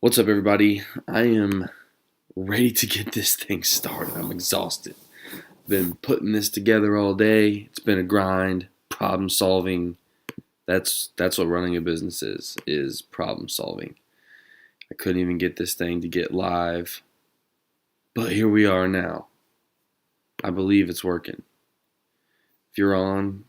What's up, everybody? I am ready to get this thing started. I'm exhausted. Been putting this together all day. It's been a grind, problem solving. That's what running a business is problem solving. I couldn't even get this thing to get live, but here we are now. I believe it's working. If you're on,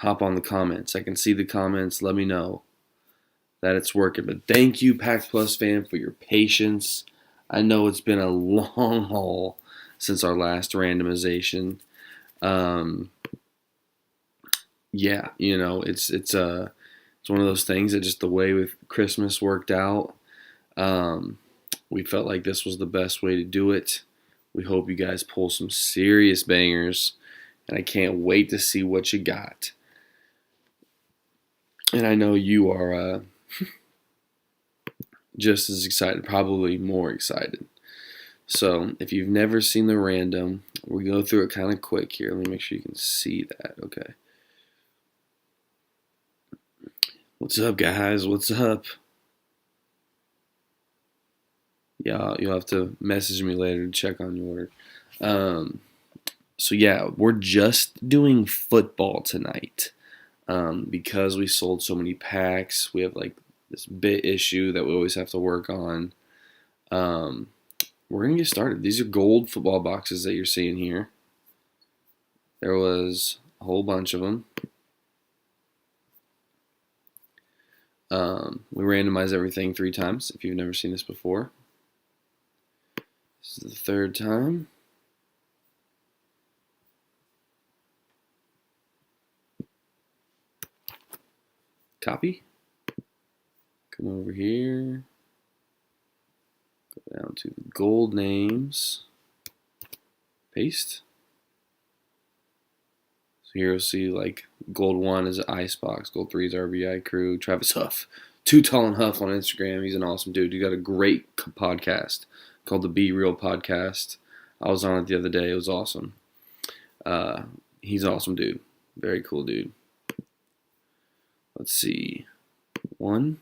hop on the comments. I can see the comments. Let me know that it's working. But thank you, Pack Plus fam, for your patience. I know it's been a long haul since our last randomization. Um, yeah, it's one of those things that just the way with Christmas worked out. Um, we felt like this was the best way to do it. We hope you guys pull some serious bangers, and I can't wait to see what you got. And I know you are just as excited, probably more excited. So if you've never seen the random, we'll go through it kind of quick here. Let me make sure you can see that. Okay. What's up, guys? What's up? Yeah, you'll have to message me later to check on your order. Um, so yeah, we're just doing football tonight. Because we sold so many packs, we have like this bit issue that we always have to work on. Um, we're gonna get started. These are gold football boxes that you're seeing here. There was a whole bunch of them. We randomize everything 3 times if you've never seen this before. This is the 3rd time. Copy. Come over here. Go down to the gold names. Paste. So here you'll see like gold 1 is Icebox, gold 3 is RBI Crew, Travis Huff. Too Tall and Huff on Instagram. He's an awesome dude. He got a great podcast called the Be Real Podcast. I was on it the other day. It was awesome. He's an awesome dude. Very cool dude. Let's see. 1.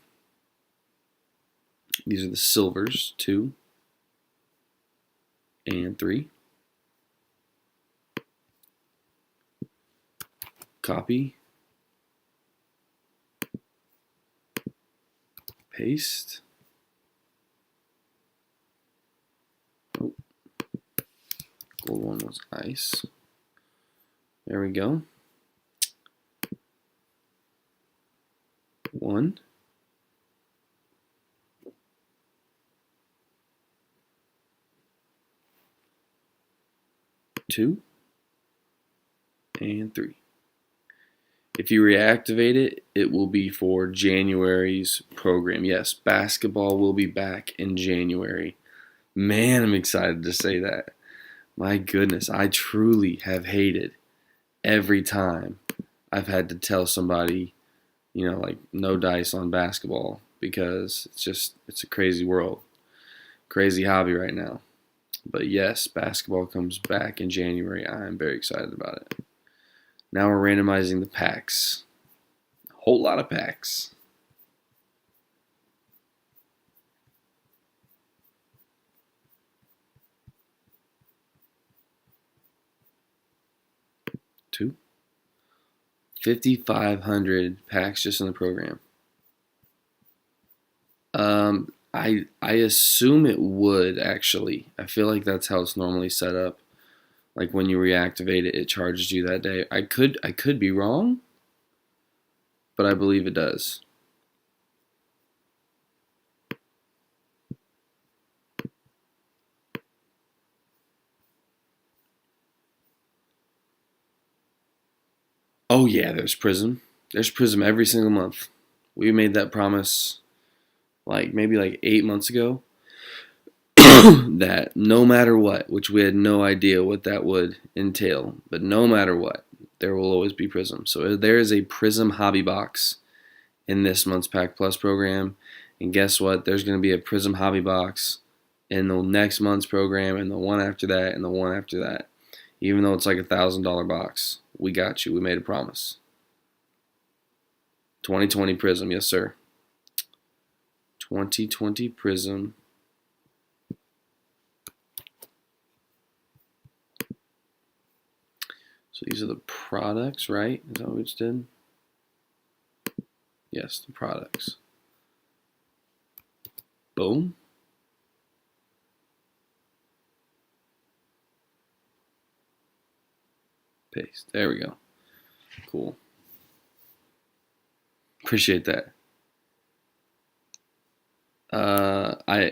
These are the silvers. 2. And 3. Copy. Paste. Oh. Gold 1 was ice. There we go. 1. 2. And 3. If you reactivate it, it will be for January's program. Yes, basketball will be back in January. Man, I'm excited to say that. My goodness, I truly have hated every time I've had to tell somebody, like no dice on basketball because it's a crazy world. Crazy hobby right now. But yes, basketball comes back in January. I am very excited about it. Now we're randomizing the packs. A whole lot of packs. Two. 5,500 packs just in the program. I assume it would actually. I feel like that's how it's normally set up. Like when you reactivate it, it charges you that day. I could be wrong, but I believe it does. Oh yeah, there's Prism. There's Prism every single month. We made that promise maybe 8 months ago that no matter what, which we had no idea what that would entail, but no matter what, there will always be Prism. So there is a Prism hobby box in this month's Pack Plus program. And guess what? There's going to be a Prism hobby box in the next month's program, and the one after that, and the one after that. Even though it's like $1,000 box, we got you. We made a promise. 2020 Prism, yes sir. 2020 Prism. So these are the products, right? Is that what we just did? Yes, the products. Boom. Paste. There we go. Cool. Appreciate that. I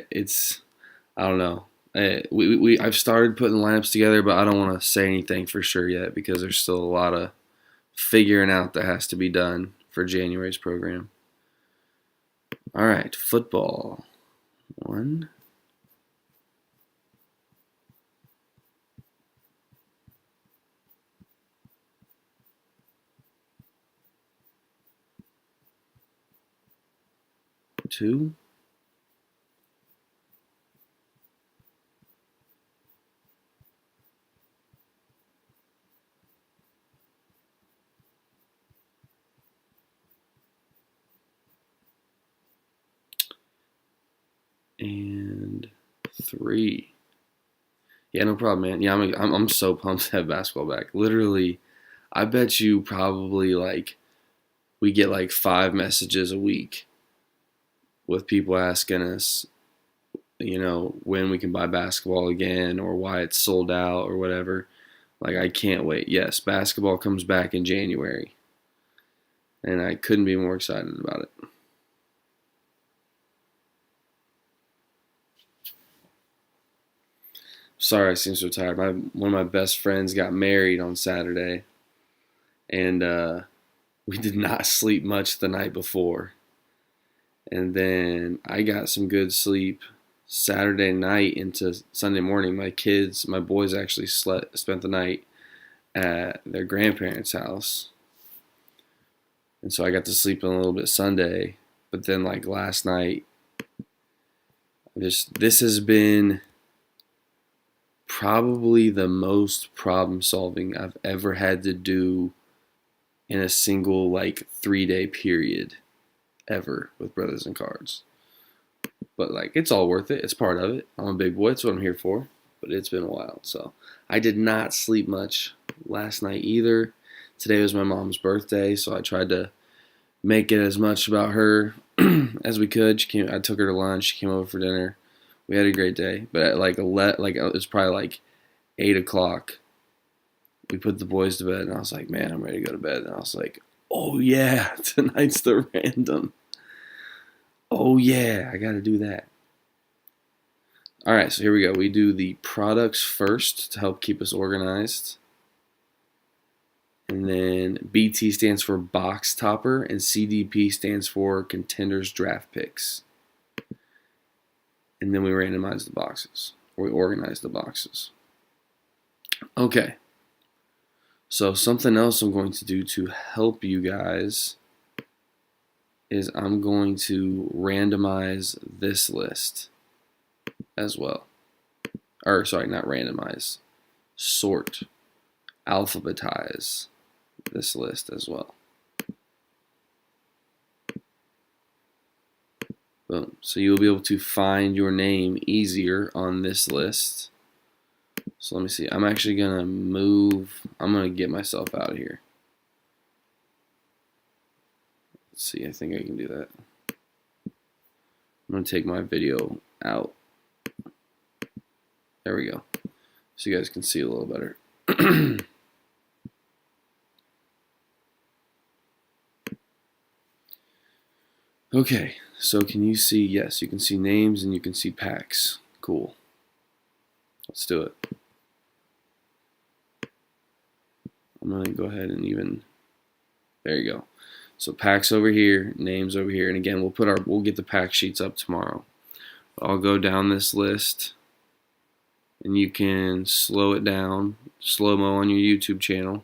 don't know. I've started putting lineups together, but I don't want to say anything for sure yet because there's still a lot of figuring out that has to be done for January's program. All right, football. 1, 2, and 3. Yeah, no problem, man. Yeah, I'm so pumped to have basketball back. Literally, I bet you probably like we get like 5 messages a week with people asking us, when we can buy basketball again or why it's sold out or whatever. Like, I can't wait. Yes, basketball comes back in January, and I couldn't be more excited about it. Sorry, I seem so tired. One of my best friends got married on Saturday, and we did not sleep much the night before. And then I got some good sleep Saturday night into Sunday morning. My boys actually spent the night at their grandparents' house. And so I got to sleep in a little bit Sunday. But then like last night, this has been probably the most problem solving I've ever had to do in a single like 3-day period ever with Brothers and Cards. But like it's all worth it. It's part of it. I'm a big boy. It's what I'm here for. But it's been a while. So I did not sleep much last night either. Today was my mom's birthday, so I tried to make it as much about her as we could. I took her to lunch. She came over for dinner. We had a great day. But at like it was probably like 8 o'clock. We put the boys to bed, and I was like, man, I'm ready to go to bed. And I was like, oh yeah, tonight's the random. Oh yeah, I got to do that. All right, so here we go. We do the products first to help keep us organized. And then BT stands for box topper, and CDP stands for contenders draft picks. And then we randomize the boxes, or we organize the boxes. Okay. So something else I'm going to do to help you guys is I'm going to randomize this list as well. Or sorry, not randomize. Sort, alphabetize this list as well. Boom. So you'll be able to find your name easier on this list. So let me see. I'm actually going to I'm going to get myself out of here. Let's see. I think I can do that. I'm going to take my video out. There we go. So you guys can see a little better. Okay, so can you see? Yes, you can see names and you can see packs. Cool. Let's do it. I'm going to go ahead and there you go. So packs over here, names over here, and again, we'll get the pack sheets up tomorrow. I'll go down this list, and you can slow it down, slow-mo on your YouTube channel,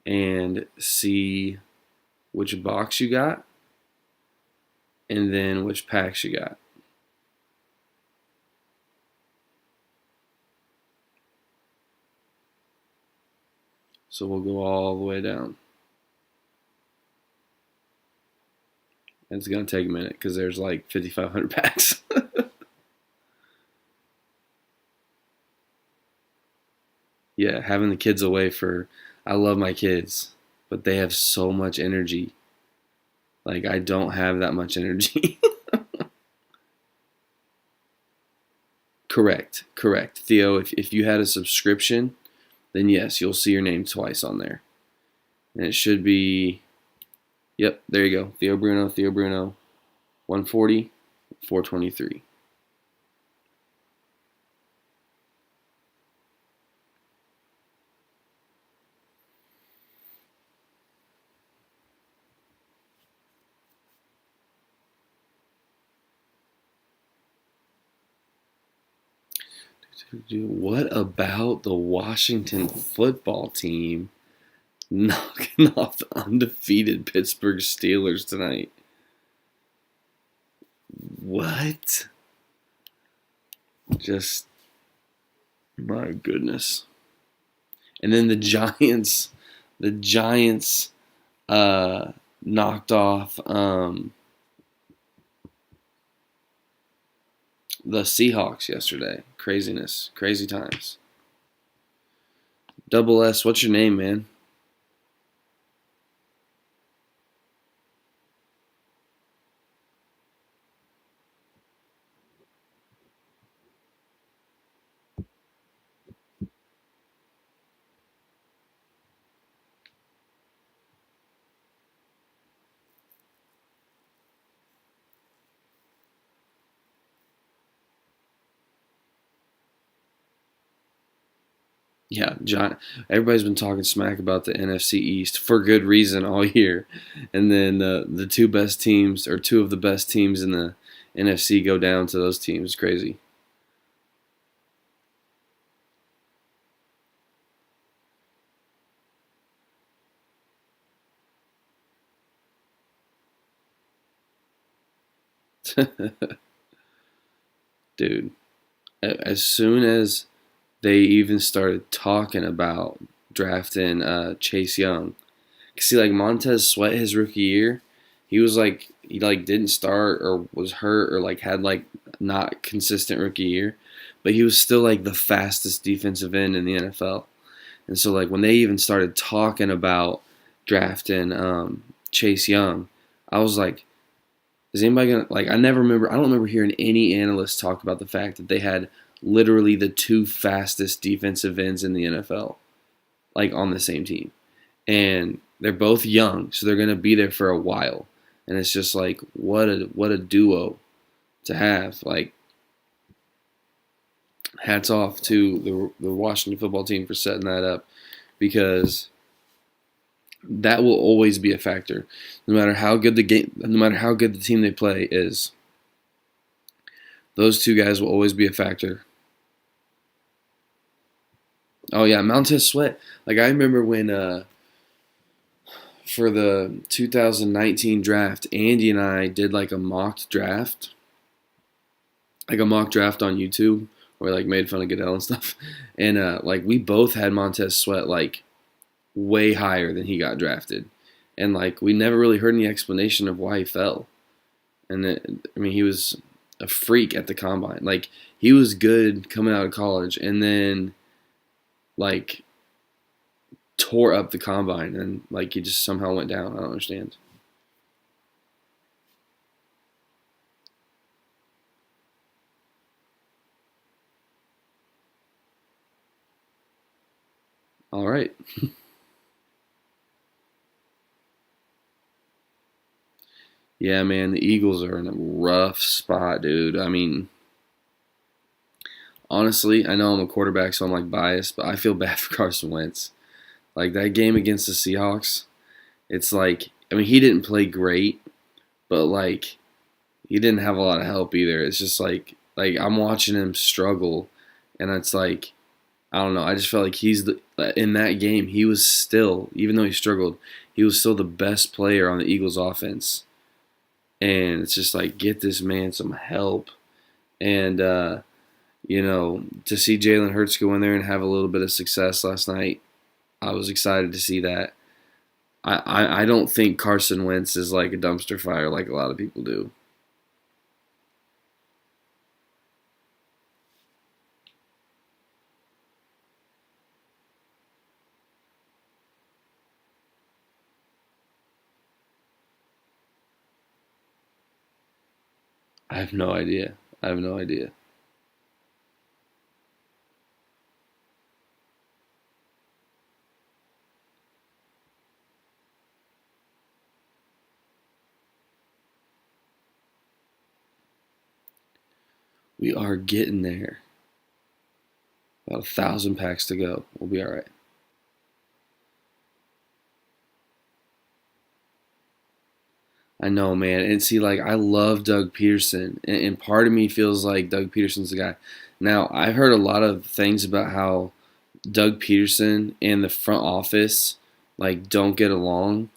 and see which box you got, and then which packs you got. So we'll go all the way down. And it's gonna take a minute because there's like 5,500 packs. Yeah, having the kids away for. I love my kids, but they have so much energy. Like I don't have that much energy. Correct, correct. Theo, if you had a subscription, then yes, you'll see your name twice on there. And it should be, yep, there you go. Theo Bruno, 140, 423. What about the Washington football team knocking off the undefeated Pittsburgh Steelers tonight? What? Just, my goodness. And then the Giants uh, knocked off the Seahawks yesterday. Craziness, crazy times. Double S, what's your name, man? Yeah, John. Everybody's been talking smack about the NFC East for good reason all year, and then the two best teams or two of the best teams in the NFC go down to those teams. It's crazy. Dude, as soon as they even started talking about drafting Chase Young, see, like Montez Sweat his rookie year, he like didn't start or was hurt or like had like not consistent rookie year, but he was still like the fastest defensive end in the NFL. And so like when they even started talking about drafting Chase Young, I was like, is anybody gonna like? I don't remember hearing any analyst talk about the fact that they had literally the two fastest defensive ends in the NFL, like on the same team, and they're both young, so they're gonna be there for a while. And it's just like what a duo to have. Like hats off to the Washington football team for setting that up because that will always be a factor, no matter how good the game, no matter how good the team they play is. Those two guys will always be a factor. Oh yeah, Montez Sweat. Like I remember when for the 2019 draft, Andy and I did like a mock draft on YouTube, where we like made fun of Goodell and stuff, and like we both had Montez Sweat like way higher than he got drafted, and like we never really heard any explanation of why he fell. And I mean, he was a freak at the combine. Like he was good coming out of college, and then like tore up the combine, and like he just somehow went down. I don't understand. All right. Yeah, man, the Eagles are in a rough spot, dude. I mean, honestly, I know I'm a quarterback, so I'm like biased, but I feel bad for Carson Wentz. Like that game against the Seahawks, it's like, I mean, he didn't play great, but like he didn't have a lot of help either. It's just like I'm watching him struggle, and it's like I don't know. I just felt like in that game he was still, even though he struggled, he was still the best player on the Eagles offense. And it's just like get this man some help. And to see Jalen Hurts go in there and have a little bit of success last night, I was excited to see that. I don't think Carson Wentz is like a dumpster fire like a lot of people do. I have no idea. I have no idea. We are getting there. About 1,000 packs to go. We'll be all right. I know, man. And see, like, I love Doug Peterson, and part of me feels like Doug Peterson's the guy. Now, I've heard a lot of things about how Doug Peterson and the front office like don't get along,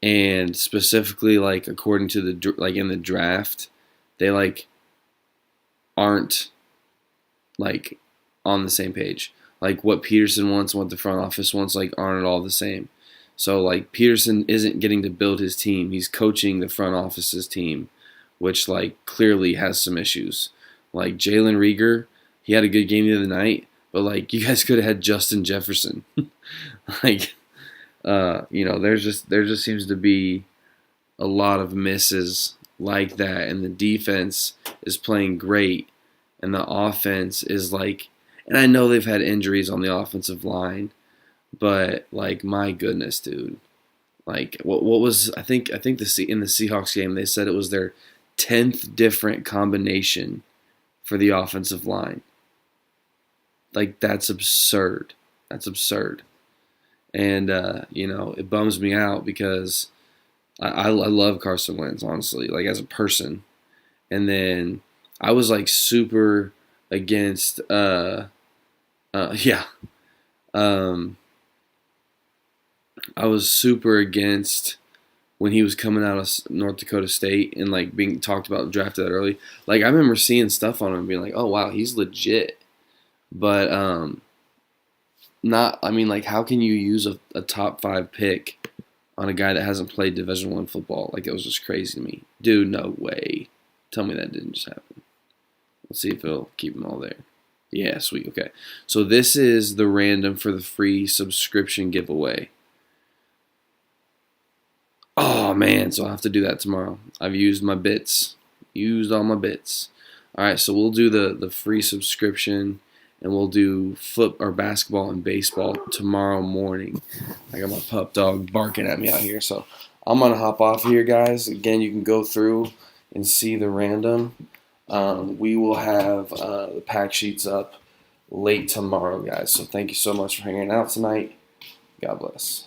and specifically like according to like in the draft, they like aren't like on the same page. Like what Peterson wants and what the front office wants like aren't at all the same. So like Peterson isn't getting to build his team. He's coaching the front office's team, which like clearly has some issues. Like Jalen Rieger, he had a good game the other night, but like you guys could have had Justin Jefferson. like there just seems to be a lot of misses like that, and the defense is playing great, and the offense is like, and I know they've had injuries on the offensive line, but like my goodness, dude, like what was I think in the Seahawks game they said it was their 10th different combination for the offensive line. Like that's absurd. That's absurd. And it bums me out because I love Carson Wentz, honestly, like as a person. And then I was like super against yeah. Um I was super against when he was coming out of North Dakota State and like being talked about drafted that early. Like I remember seeing stuff on him and being like, "Oh wow, he's legit." But not I mean like how can you use a top 5 pick on a guy that hasn't played Division 1 football? Like it was just crazy to me. Dude, no way. Tell me that didn't just happen. Let's see if it'll keep them all there. Yeah, sweet. Okay. So this is the random for the free subscription giveaway. Oh man, so I'll have to do that tomorrow. I've used my bits. Used all my bits. Alright, so we'll do the free subscription and we'll do foot or basketball and baseball tomorrow morning. I got my pup dog barking at me out here, so I'm gonna hop off here, guys. Again, you can go through and see the random. We will have the pack sheets up late tomorrow, guys. So thank you so much for hanging out tonight. God bless.